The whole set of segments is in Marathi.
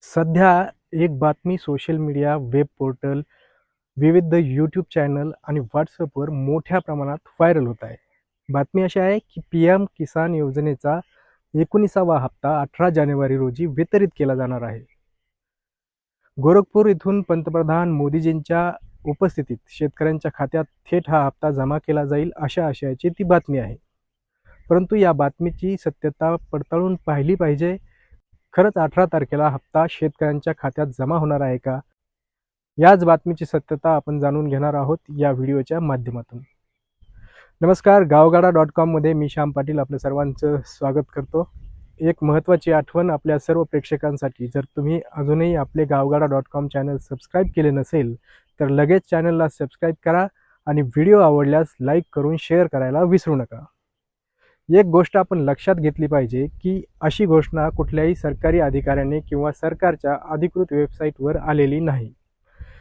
सध्या एक बातमी सोशल मीडिया, वेब पोर्टल, विविध यूट्यूब चॅनल आणि व्हॉट्सअपवर मोठ्या प्रमाणात व्हायरल होत आहे. बातमी अशी आहे की पी-एम किसान योजनेचा 19वा हप्ता 18 जानेवारी रोजी वितरित केला जाणार आहे. गोरखपूर इथून पंतप्रधान मोदीजींच्या उपस्थितीत शेतकऱ्यांच्या खात्यात थेट हा हप्ता जमा केला जाईल अशा आशयाची ती बातमी आहे. परंतु या बातमीची सत्यता पडताळून पाहिली पाहिजे. खरंच 18 तारखेला हप्ता शेतकऱ्यांच्या खात्यात जमा होणार आहे का? याच बातमीची सत्यता आपण जाणून घेणार आहोत या व्हिडिओच्या माध्यमातून. नमस्कार, गावगाडा.com मध्ये मी श्याम पाटील आपल्या सर्वांचं स्वागत करतो. एक महत्त्वाची आठवण आपल्या सर्व प्रेक्षकांसाठी, जर तुम्ही अजूनही आपले गावगाडा.com चॅनल सबस्क्राईब केले नसेल तर लगेच चॅनलला सबस्क्राईब करा आणि व्हिडिओ आवडल्यास लाईक करून शेअर करायला विसरू नका. एक गोष्ट आपण लक्षात घेतली पाहिजे की अशी घोषणा कुठल्याही सरकारी अधिकाऱ्याने किंवा सरकारच्या अधिकृत वेबसाईटवर आलेली नाही.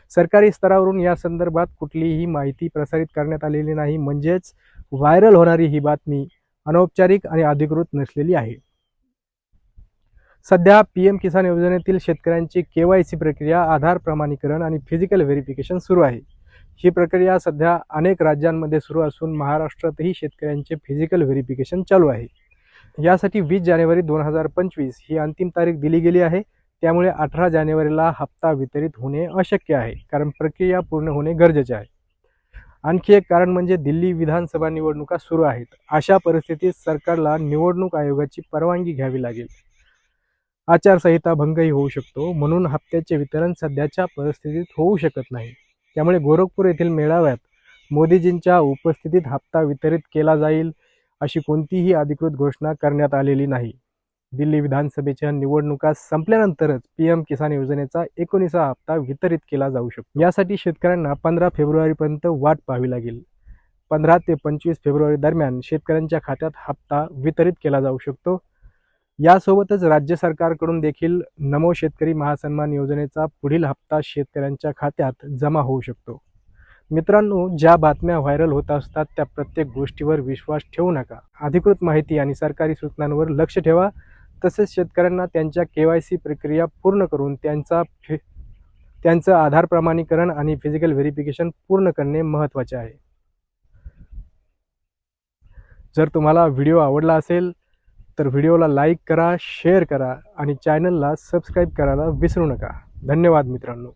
सरकारी स्तरावरून या संदर्भात कुठलीही माहिती प्रसारित करण्यात आलेली नाही. म्हणजेच व्हायरल होणारी ही बातमी अनौपचारिक आणि अधिकृत नसलेली आहे. सध्या पी-एम किसान योजनेतील शेतकऱ्यांची KYC प्रक्रिया, आधार प्रमाणीकरण आणि फिजिकल व्हेरिफिकेशन सुरू आहे. ही प्रक्रिया सध्या अनेक राज्यांमध्ये सुरू असून महाराष्ट्रातही शेतकऱ्यांचे फिजिकल व्हेरिफिकेशन चालू आहे. यासाठी 20 जानेवारी 2025 ही अंतिम तारीख दिली गेली आहे. त्यामुळे 18 जानेवारीला हप्ता वितरित होणे अशक्य आहे, कारण प्रक्रिया पूर्ण होणे गरजेचे आहे. आणखी एक कारण म्हणजे दिल्ली विधानसभा निवडणुका सुरू आहेत. अशा परिस्थितीत सरकारला निवडणूक आयोगाची परवानगी घ्यावी लागेल. आचारसंहिता भंगही होऊ शकतो, म्हणून हप्त्याचे वितरण सध्याच्या परिस्थितीत होऊ शकत नाही. त्यामुळे गोरखपूर येथील मेळाव्यात मोदीजींच्या उपस्थितीत हप्ता वितरित केला जाईल अशी कोणतीही अधिकृत घोषणा करण्यात आलेली नाही. दिल्ली विधानसभेच्या निवडणुका संपल्यानंतरच पी-एम किसान योजनेचा 19वा हप्ता वितरित केला जाऊ शकतो. यासाठी शेतकऱ्यांना 15 फेब्रुवारीपर्यंत वाट पाहावी लागेल. 15 ते 25 फेब्रुवारी दरम्यान शेतकऱ्यांच्या खात्यात हप्ता वितरित केला जाऊ शकतो. यासोबतच राज्य सरकारकडून देखील नमो शेतकरी महासन्मान योजनेचा पुढील हप्ता शेतकऱ्यांच्या खात्यात जमा होऊ शकतो. मित्रांनो, ज्या बातम्या व्हायरल होत असतात त्या प्रत्येक गोष्टीवर विश्वास ठेवू नका. अधिकृत माहिती आणि सरकारी सूचनांवर लक्ष ठेवा. तसेच शेतकऱ्यांना त्यांच्या KYC प्रक्रिया पूर्ण करून त्यांचं आधार प्रमाणीकरण आणि फिजिकल व्हेरिफिकेशन पूर्ण करणे महत्त्वाचे आहे. जर तुम्हाला व्हिडिओ आवडला असेल तर व्हिडिओला लाईक करा, शेअर करा आणि चॅनलला सबस्क्राईब करायला विसरू नका. धन्यवाद मित्रांनो.